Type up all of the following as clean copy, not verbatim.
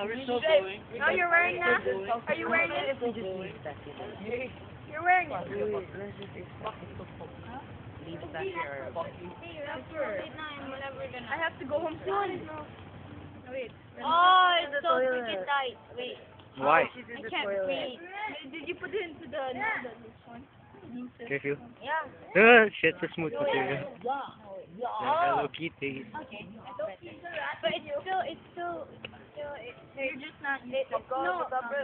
We're still going. Oh, you're wearing that? Are you wearing it? You're wearing it. I have to go home soon. Wait. Oh, it's so freaking tight. Wait, Why? I can't breathe. Did you put it into the this one? Curfew? Yeah. Shit, the smooth material. Hello Kitty. But it's still, You're just not used to it. no, Why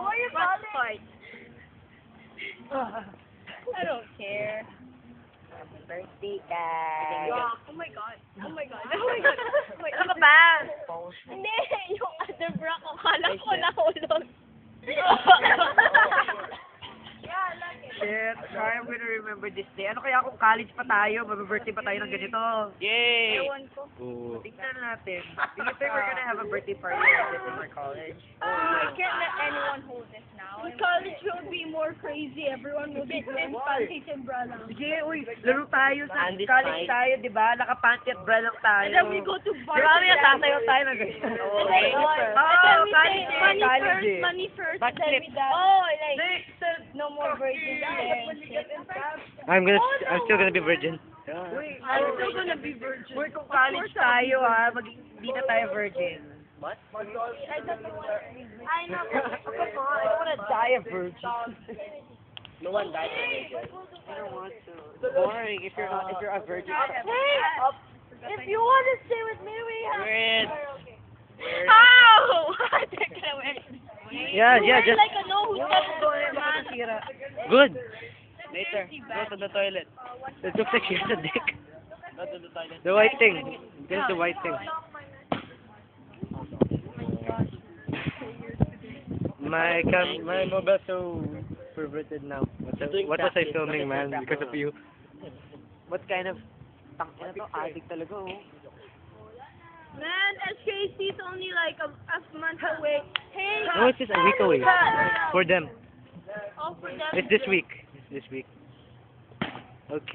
are you calling? I don't care. Birthday guy. Oh my god. Oh my god. Oh my god. Wait, Ano ka ba? hindi, yung other bra ko, kala ko nahulog. Shit, sorry, I'm gonna remember this day. Ano kaya kung college pa tayo, mag-birthday pa tayo ng ganito? Yay! Ewan ko. Oh. Tingnan natin. Do you think we're gonna have a birthday party like this in our college? I can't let anyone hold this now. In college will be more crazy. Everyone will be wearing panties and bra lang. Sige, uy, laro tayo sa Andy's college fine. tayo, di ba? Nakapanty at bra lang tayo. And then we go to bar. Di ba, may sasayaw tayo na ganyan? Oh, college eh, money college first, eh. money first. Backflip. Then we dance. Oh, like, no more virgins there and shit. I'm still gonna be virgin. Uy, I'm still gonna be virgin. Uy, kung college tayo ha, hindi na tayo virgin. What? I know. I don't wanna die a virgin. No one died. I don't want to. It's boring if you're a virgin. Hey, if you want to stay with me, we have. Weird. How? They're gonna wear it. Yeah, just Like a no who's got Makasira. good. Later, go to the toilet. It looks like she has a dick. Go to the toilet. The white thing. There's the white thing. My mobile's so perverted now. What was I filming, man? Because of you. What kind of tangina to? Addict talaga oh. Man, SKC's only like a month away. Hey, No, it's just a week away. For them. all for them. It's this week. It's this week. Okay.